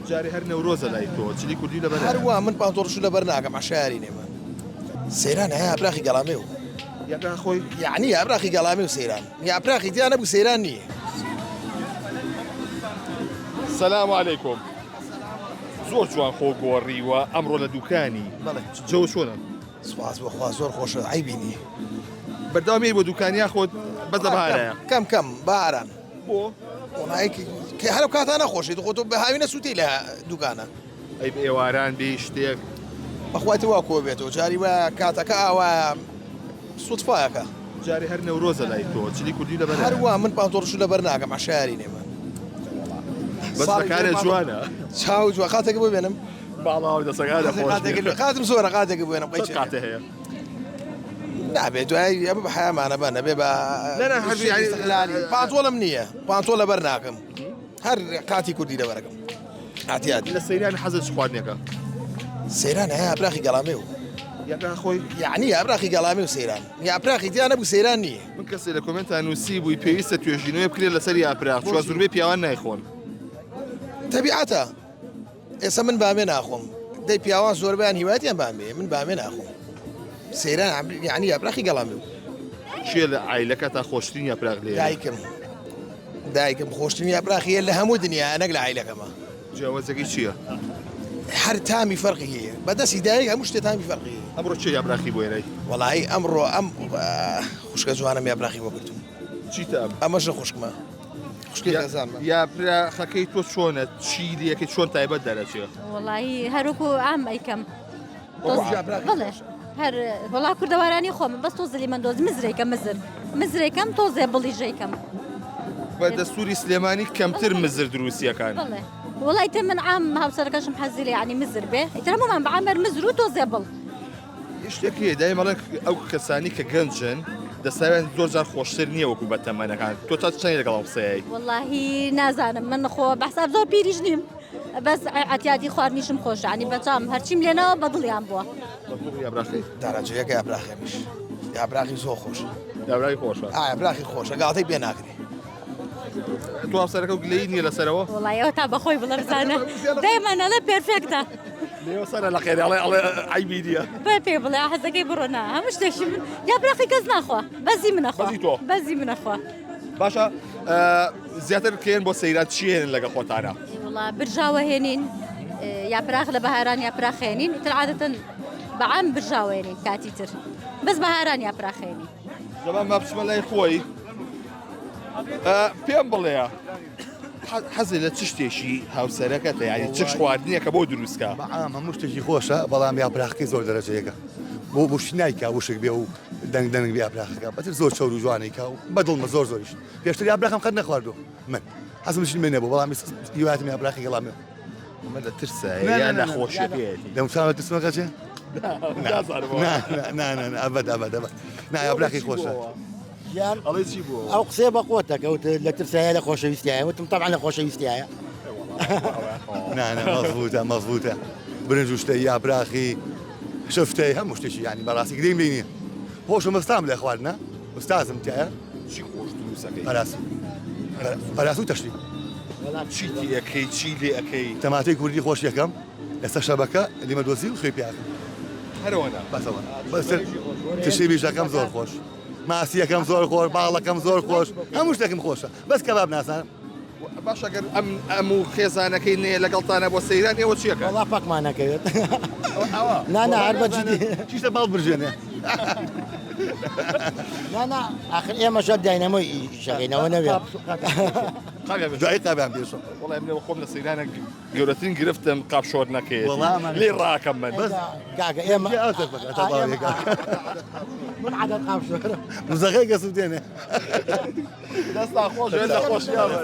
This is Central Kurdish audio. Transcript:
جاري هەر نەورۆزە لای تۆ چلی کوردی لەبەر هەروە من پانتۆڕش لەبەر ناکەم عشاری نێمە سەیران هەیە ئابراخی گەڵامێ و یاکە خۆی یعنی ئابراخی گەڵامێ و سەیران ئابراخی دیان نەبوو سەیران نییە. سەلام عەلەیکۆم. زۆر جوان خۆ گۆڕیوە ئەمڕۆ لە دوکانی جەو چۆنە؟ سوپاس بەخوا زۆر خۆشە عیبینی بەردەوامی بۆ دوکانیا خۆت بەس لە بەهارەیە کەم کەم باران بۆ کە هەرو کاتان نەخۆشیت خۆ تۆ بەهاوی نەسووتی لە دوکانە ئەی بە ئێواران بێ شتێک بەخواتی وا کۆ بێتەوە جاری وە کاتەکە ئاوا سوتفایەکە جاری هەر نەورۆزە لای تۆ چلی کوردی لەبەر هەروە من پانتۆڕش لەبەر ناکەم عشاری نێمە بەس بەکارێ جوانە چاو جووە خاتێک ببێنم باڵاو دەسەکانە خۆش خاتم زۆرە قاتێک بێنم قەی قاتە هەیە نابێت دوای ئەمە بە حیامانە بە نەبێ بە پانتۆڵم نییە پانتۆ لەبەر ناکەم هەر قاتی کوردی لەبەرەکەم قاتیات لە سەیران حەزت خواردنێکە سەیران هەیە ئابراخی گەڵامێ و یاکە خۆی یعنی ئابراخی گەڵامێ و سەیران ئابراخی دیان نەبوو سەیران نییە. من کەسێک لە کۆمنتان نووسی بووی پێویستە توێژینەوەی بکرێت لەسەر ئاپراخ چوە زوربەی پیاوان نایخۆن تەبیعەتە ئێستا من بامێ ناخۆم دەی پیاوان زۆربیان هیواتیان بامێ من بامێ ناخۆم سەیران یعنی ئابراخی گەڵامێ و چێ لە عیلەکە تا خۆشترین ئاپراخ لێ دایکم خۆشترین ئاپراخیە لە هەموو دنیا نەک لە عیلەکەمە جیاوازەکەی چییە؟ هەر تامی فەرقی هەیە بەدەستی دایک هەموو شتێ تامی فەرقی هەیە. ئەمڕۆ چێ ئاپراخی بۆ ئێرەی؟ وەڵی ئەمڕۆ ئەم خوشکە جوانم ئاپراخی بۆ گرتم چیتە ئەمەش خوشکمە خوشکی خەزانمە ئاپراخەکەی تۆ چۆنە چی لەکەی چۆن تایبەت دەرەچێت؟ وەڵی هەروکو ئام ئەیکەم بڵێ هەر وڵا کوردەوارانی خۆم بەس تۆ زلی من دۆز مزرێکە مزرێکم تۆزێ بڵیژەیکەم بە دەستوری سلێمانی کەمتر مزر دروستیەکان بڵێ وڵی تر من ئام هاوسەرەکەشم حەزیلی ینی مزر بێ ئیترەمەمان بەعامەر مزر و تۆزێ بڵ شتێکی دای مەڵک ئەو کەسانی کە گەنجن دەسەوێن زۆر جار خۆشتر نییە وەکو بە تەمەنەکان تۆ تا چەندی لەگەڵ قسەیە؟ وەڵاهی نازانم من خۆ بەحساب زۆر پیریش نیم بەس ئەتیادی خواردنیشم خۆشە ینی بەچام هەرچیم لێنەوە بەدڵیان بووە داراجەیەکە ئابراخێمیش ئابراخی زۆر خۆش ئابراخی خۆشە ئابراخی خۆشە گاڵتەی پێ ناکری تو هاوسەرەکە و گلەی نییە لەسەرەوە؟ وڵایەوە تا بەخۆی بڵە بزانە دەیمانەڵە پێرفێکتە لێوە سەرە لە خێری ئەڵێ عیبی نییە پێ بڵێ حەزەکەی بڕۆنا هەموو شتێکی من یابراخی کەس ناخوا بەزی منەخوا بەزی منەخوا باشە زیاتر کێن بۆ سەیرات چیێنن لەگە خۆتانە؟ وڵا برژاوە هێنین یاپراخ لە بەهاران یاپراخ هێنین تر عادەتەن بەعام برژاوە هێنین کاتی تر بەس بەهاران یاپراخ هێنین زەمان با بچمە لای خۆی پێم بڵێ حەزی لە چ شتێکی هاوسەرەکەتە یعنی چ خواردنیەکە بۆ دروستکە؟ بەعام هەموو شتێکی خۆشە بەڵام یاپراخەکەی زۆر دەرەجەیەکە بۆ شتی نایکا وشک بێ و دەنگ دەنگ بێ یاپراخەکە بەتر زۆر چەور و جوانێکا و بەدڵمە زۆر زۆریش پێشتر یاپراخەم قەت نەخواردووە من حەزمشین منێ بۆ بەڵام هیواتم یاپراخی گەڵامێ ئەمە لە ترسە یان نەخۆشیەکەیەتی دەموسانە ترسمەکە چێ؟ ئەبەد نا یاپراخی خۆشە ئەڵێ چی بووە؟ ئەو قسێ بە قوتەکەوت لە ترسایە لە خۆشەویستیایە وتم تەبعا لە خۆشەویستیایە مەزبوطە برنج و شتەی یاپراخی شفتەی هەموو شتێکی ینی بەڕاستی گرنگ لێ نییە خۆش و مەستام لێ خواردنە ئوستازم تایە چی خۆش دروستەکەی؟ پەراس و تەشتی چیتی ئەەکەی چی لێ ئەەکەی؟ تەماتەی کوردی خۆش یەکەم ئێستا شەبەکە لیمەدۆزی و خوێ پیاکە هەرەوەنا بەسەوە بەستر تشتی بیشەکەم زۆر خۆش ماسیەکەم زۆر خۆش باڵەکەم زۆر خۆش هەموو شتێکم خۆشە بەس کەباب ناسانم باش ئەگەر ئەم و خێزانەکەی نێ لەگەڵتانە بۆ سەیران ئێوە چیەکە؟ وڵا پاکمان نەکەوێت نانا هەر بەجددی چیشتە باڵ برژێنێ نانا ئاخر ئێمەشە داینەمەی شەکەینەوە نەوێت دوای قابیان پێشە وڵای منێ خۆم لە سەیرانە گەورەترین گرفتم قاپشۆرنەکەی لێ ڕاکەم من کاکە ئێمە من عادەت قاپشۆرە مزەخەی گەسووتێنێ دەستا خۆش خۆشیاوە